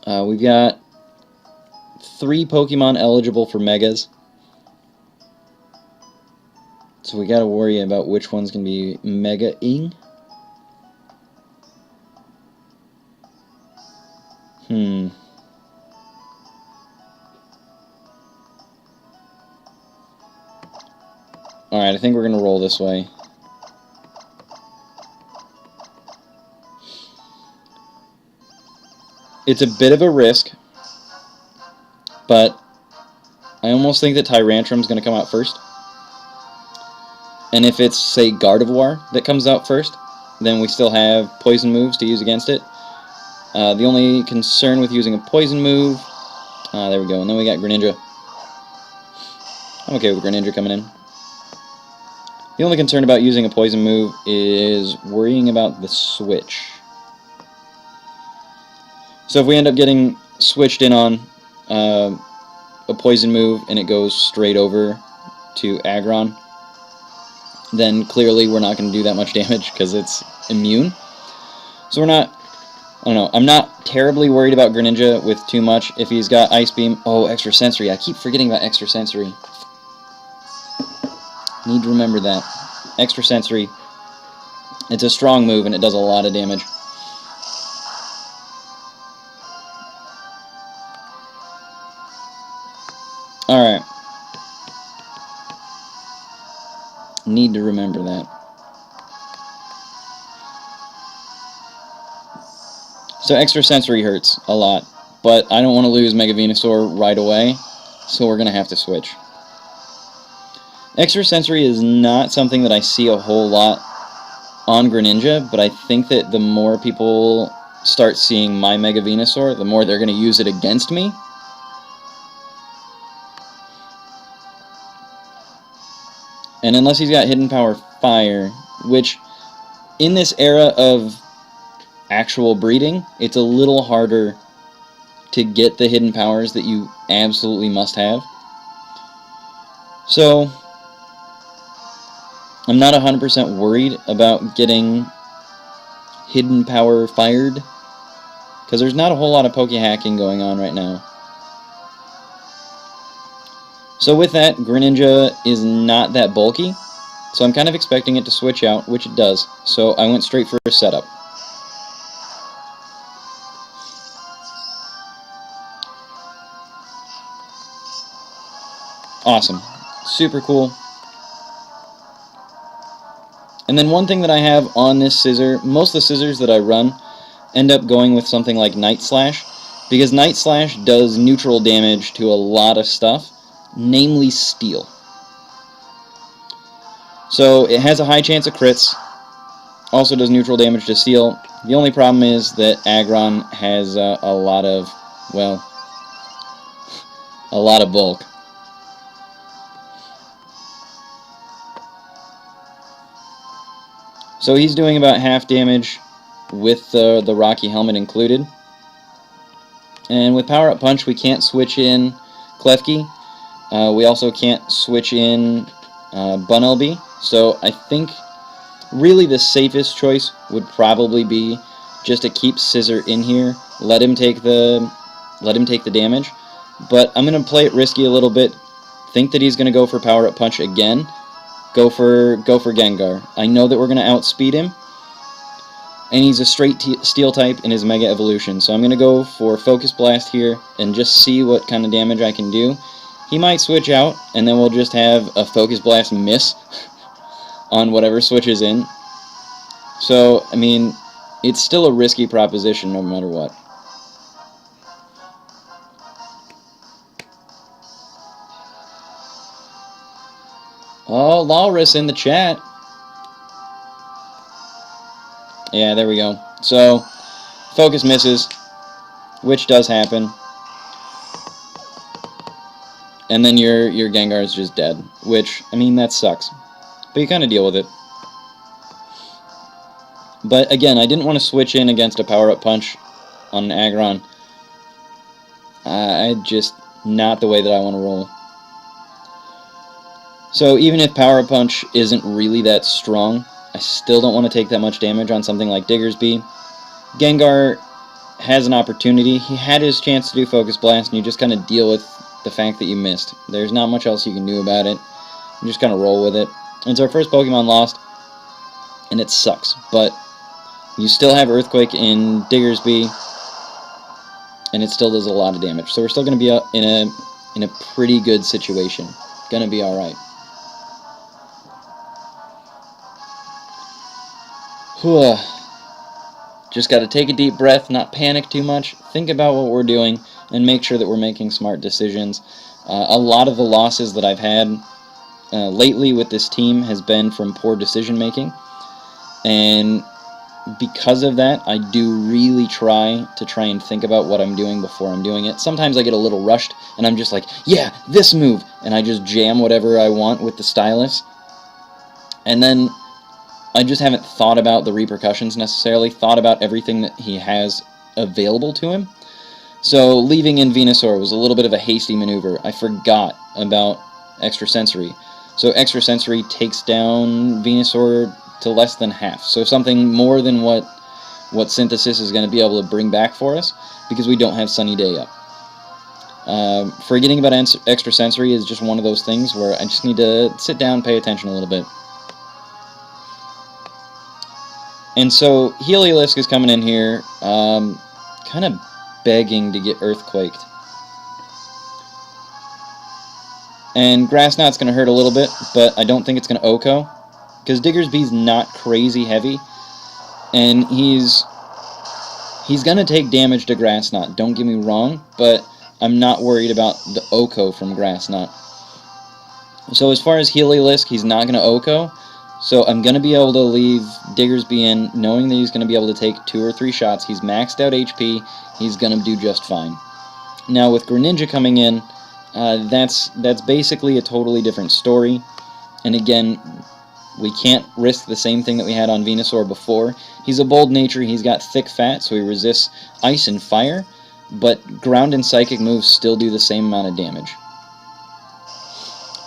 We've got 3 Pokemon eligible for Megas. So we gotta worry about which one's gonna be Mega-ing. Alright, I think we're gonna roll this way. It's a bit of a risk, but I almost think that Tyrantrum's going to come out first. And if it's, say, Gardevoir that comes out first, then we still have poison moves to use against it. The only concern with using a poison move... there we go, and then we got Greninja. I'm okay with Greninja coming in. The only concern about using a poison move is worrying about the switch. So if we end up getting switched in on a poison move and it goes straight over to Aggron, then clearly we're not going to do that much damage because it's immune. So we're not, I don't know, I'm not terribly worried about Greninja with too much. If he's got Ice Beam, oh, Extra Sensory, I keep forgetting about Extra Sensory. Need to remember that. Extra Sensory, it's a strong move and it does a lot of damage. Alright. Need to remember that. So Extra Sensory hurts a lot, but I don't want to lose Mega Venusaur right away, so we're going to have to switch. Extra Sensory is not something that I see a whole lot on Greninja, but I think that the more people start seeing my Mega Venusaur, the more they're going to use it against me. And unless he's got Hidden Power Fire, which in this era of actual breeding, it's a little harder to get the hidden powers that you absolutely must have. So, I'm not 100% worried about getting Hidden Power fired, because there's not a whole lot of Poke hacking going on right now. So with that, Greninja is not that bulky, so I'm kind of expecting it to switch out, which it does. So I went straight for a setup. Awesome. Super cool. And then one thing that I have on this scissor, most of the scissors that I run end up going with something like Night Slash, because Night Slash does neutral damage to a lot of stuff, namely steel. So it has a high chance of crits, also does neutral damage to steel. The only problem is that Aggron has a lot of, well, a lot of bulk. So he's doing about half damage with the Rocky Helmet included. And with Power Up Punch we can't switch in Klefki. We also can't switch in Bunnelby, so I think really the safest choice would probably be just to keep Scissor in here, let him take the damage. But I'm going to play it risky a little bit, think that he's going to go for Power Up Punch again, go for Gengar. I know that we're going to outspeed him, and he's a straight Steel type in his Mega Evolution, so I'm going to go for Focus Blast here and just see what kind of damage I can do. He might switch out, and then we'll just have a Focus Blast miss on whatever switches in. So, I mean, it's still a risky proposition no matter what. Oh, Walrus in the chat. Yeah, there we go. So, Focus misses, which does happen. And then your Gengar is just dead, which, I mean, that sucks. But you kind of deal with it. But again, I didn't want to switch in against a Power-Up Punch on an Aggron. Just not the way that I want to roll. So even if Power-Up Punch isn't really that strong, I still don't want to take that much damage on something like Diggersby. Gengar has an opportunity. He had his chance to do Focus Blast, and you just kind of deal with the fact that you missed. There's not much else you can do about it. You just kind of roll with it. It's our first Pokemon lost, and it sucks. But you still have Earthquake in Diggersby, and it still does a lot of damage. So we're still going to be in a pretty good situation. Gonna be all right. Whew. Just got to take a deep breath, not panic too much, think about what we're doing, and make sure that we're making smart decisions. A lot of the losses that I've had lately with this team has been from poor decision making, and because of that, I do really try and think about what I'm doing before I'm doing it. Sometimes I get a little rushed, and I'm just like, yeah, this move, and I just jam whatever I want with the stylus, and then I just haven't thought about the repercussions necessarily, thought about everything that he has available to him. So leaving in Venusaur was a little bit of a hasty maneuver. I forgot about Extrasensory. So Extrasensory takes down Venusaur to less than half. So something more than what Synthesis is going to be able to bring back for us, because we don't have Sunny Day up. Forgetting about Extrasensory is just one of those things where I just need to sit down and pay attention a little bit. And so Heliolisk is coming in here, kind of begging to get Earthquaked. And Grass Knot's going to hurt a little bit, but I don't think it's going to OHKO, because Diggersby's not crazy heavy, and he's going to take damage to Grass Knot, don't get me wrong, but I'm not worried about the OHKO from Grass Knot. So as far as Heliolisk, he's not going to OHKO. So I'm going to be able to leave Diggersby in, knowing that he's going to be able to take 2 or 3 shots. He's maxed out HP. He's going to do just fine. Now with Greninja coming in, that's basically a totally different story. And again, we can't risk the same thing that we had on Venusaur before. He's a bold nature. He's got thick fat, so he resists ice and fire. But ground and psychic moves still do the same amount of damage.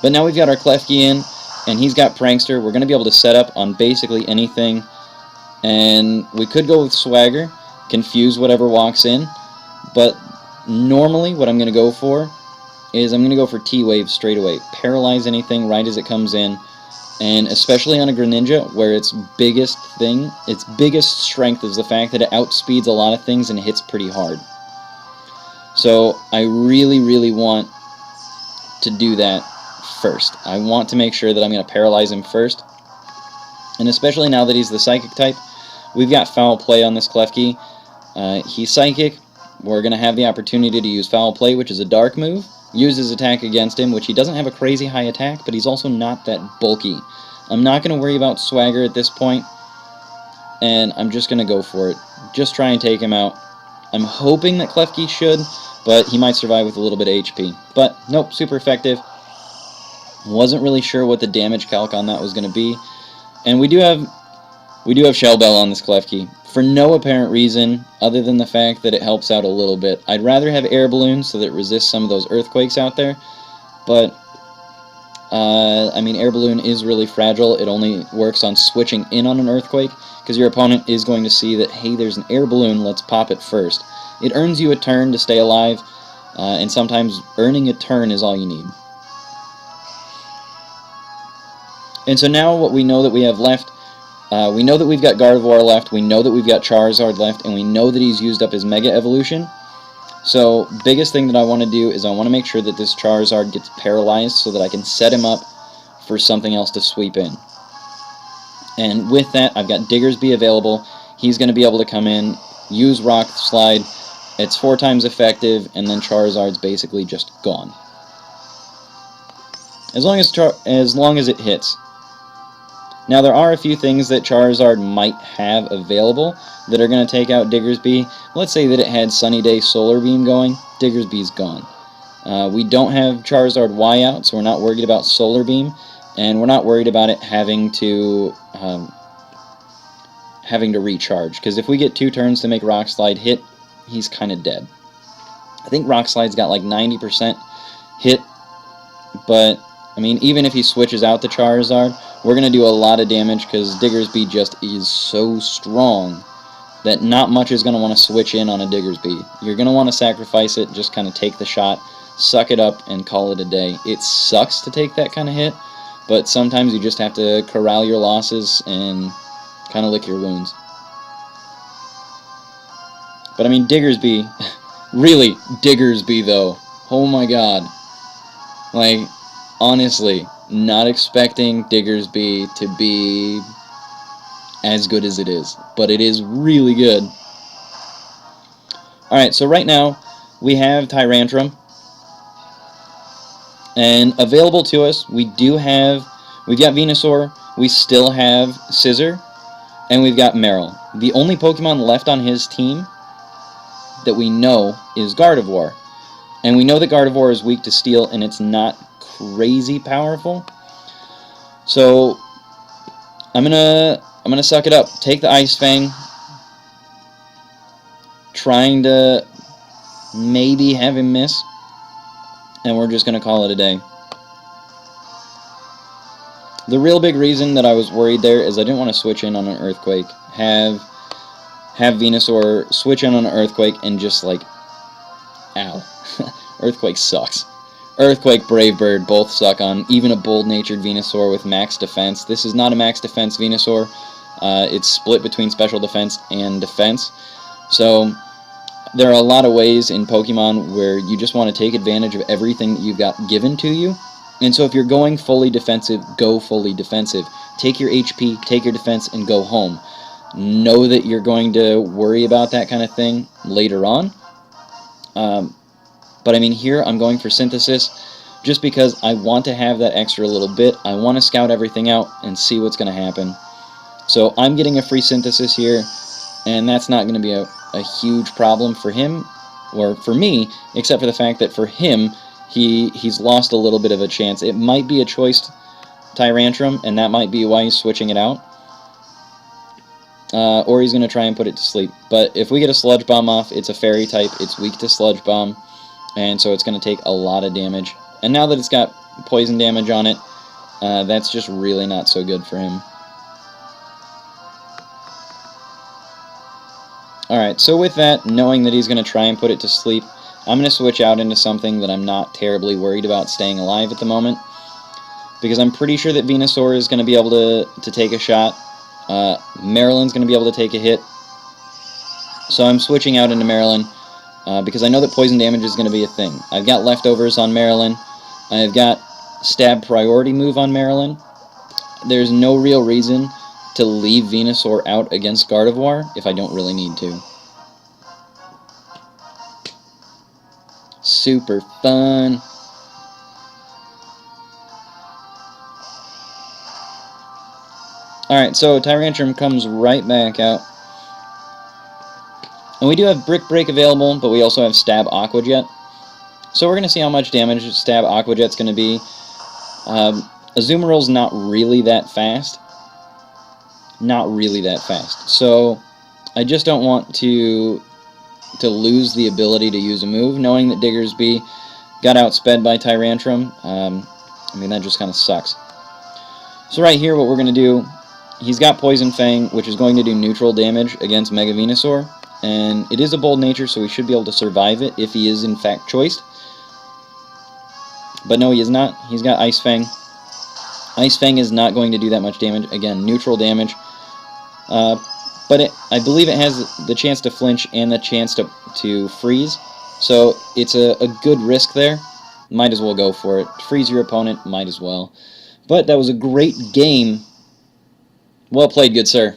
But now we've got our Klefki in, and he's got Prankster. We're going to be able to set up on basically anything. And we could go with Swagger, confuse whatever walks in. But normally what I'm going to go for is I'm going to go for T-Wave straight away. Paralyze anything right as it comes in. And especially on a Greninja, where its biggest strength is the fact that it outspeeds a lot of things and hits pretty hard. So I really, really want to do that first. I want to make sure that I'm going to paralyze him first. And especially now that he's the Psychic type, we've got Foul Play on this Klefki. He's Psychic. We're going to have the opportunity to use Foul Play, which is a dark move. Use his attack against him, which he doesn't have a crazy high attack, but he's also not that bulky. I'm not going to worry about Swagger at this point, and I'm just going to go for it. Just try and take him out. I'm hoping that Klefki should, but he might survive with a little bit of HP. But nope, super effective. Wasn't really sure what the damage calc on that was going to be. And we do have Shell Bell on this Klefki for no apparent reason other than the fact that it helps out a little bit. I'd rather have Air Balloon so that it resists some of those earthquakes out there, but I mean, Air Balloon is really fragile. It only works on switching in on an earthquake, because your opponent is going to see that, hey, there's an Air Balloon, let's pop it first. It earns you a turn to stay alive, and sometimes earning a turn is all you need. And so now what we know that we have left, we know that we've got Gardevoir left, we know that we've got Charizard left, and we know that he's used up his Mega Evolution. So, biggest thing that I want to do is I want to make sure that this Charizard gets paralyzed so that I can set him up for something else to sweep in. And with that, I've got Diggersby available. He's going to be able to come in, use Rock Slide. It's 4 times effective, and then Charizard's basically just gone. As long as it hits. Now, there are a few things that Charizard might have available that are going to take out Diggersby. Let's say that it had Sunny Day Solar Beam going. Diggersby's gone. We don't have Charizard Y out, so we're not worried about Solar Beam, and we're not worried about it having to recharge, because if we get 2 turns to make Rock Slide hit, he's kind of dead. I think Rock Slide's got like 90% hit, but I mean, even if he switches out the Charizard, we're going to do a lot of damage because Diggersby just is so strong that not much is going to want to switch in on a Diggersby. You're going to want to sacrifice it, just kind of take the shot, suck it up, and call it a day. It sucks to take that kind of hit, but sometimes you just have to corral your losses and kind of lick your wounds. But I mean, Diggersby, really, Diggersby though. Oh my god. Like, honestly, not expecting Diggersby to be as good as it is, but it is really good. Alright, so right now we have Tyrantrum, and available to us we've got Venusaur, we still have Scizor, and we've got Marill. The only Pokemon left on his team that we know is Gardevoir, and we know that Gardevoir is weak to Steel, and it's not crazy powerful. So I'm gonna suck it up, take the Ice Fang, trying to maybe have him miss, and we're just gonna call it a day. The real big reason that I was worried there is I didn't want to switch in on an Earthquake, have Venusaur switch in on an Earthquake and just like, ow. Earthquake sucks. Earthquake, Brave Bird, both suck on even a bold-natured Venusaur with max defense. This is not a max defense Venusaur. It's split between special defense and defense. So there are a lot of ways in Pokemon where you just want to take advantage of everything that you've got given to you. And so if you're going fully defensive, go fully defensive. Take your HP, take your defense, and go home. Know that you're going to worry about that kind of thing later on. But I mean, here I'm going for Synthesis just because I want to have that extra little bit. I want to scout everything out and see what's going to happen. So I'm getting a free Synthesis here, and that's not going to be a huge problem for him, or for me, except for the fact that for him, he's lost a little bit of a chance. It might be a choiced Tyrantrum, and that might be why he's switching it out. Or he's going to try and put it to sleep. But if we get a Sludge Bomb off, it's a Fairy type, it's weak to Sludge Bomb, and so it's going to take a lot of damage. And now that it's got poison damage on it, that's just really not so good for him. Alright, so with that, knowing that he's going to try and put it to sleep, I'm going to switch out into something that I'm not terribly worried about staying alive at the moment. Because I'm pretty sure that Venusaur is going to be able to take a shot. Maryland's going to be able to take a hit. So I'm switching out into Maryland because I know that poison damage is going to be a thing. I've got leftovers on Maryland. I've got stab priority move on Maryland. There's no real reason to leave Venusaur out against Gardevoir if I don't really need to. Super fun. Alright, so Tyrantrum comes right back out. And we do have Brick Break available, but we also have Stab Aqua Jet. So we're going to see how much damage Stab Aqua Jet's going to be. Azumarill's not really that fast. Not really that fast. So I just don't want to lose the ability to use a move, knowing that Diggersby got outsped by Tyrantrum. I mean, that just kind of sucks. So right here, what we're going to do, he's got Poison Fang, which is going to do neutral damage against Mega Venusaur. And it is a bold nature, so he should be able to survive it if he is in fact choiced. But no, he is not. He's got Ice Fang. Ice Fang is not going to do that much damage. Again, neutral damage. But I believe it has the chance to flinch and the chance to freeze. So it's a good risk there. Might as well go for it. Freeze your opponent, might as well. But that was a great game. Well played, good sir.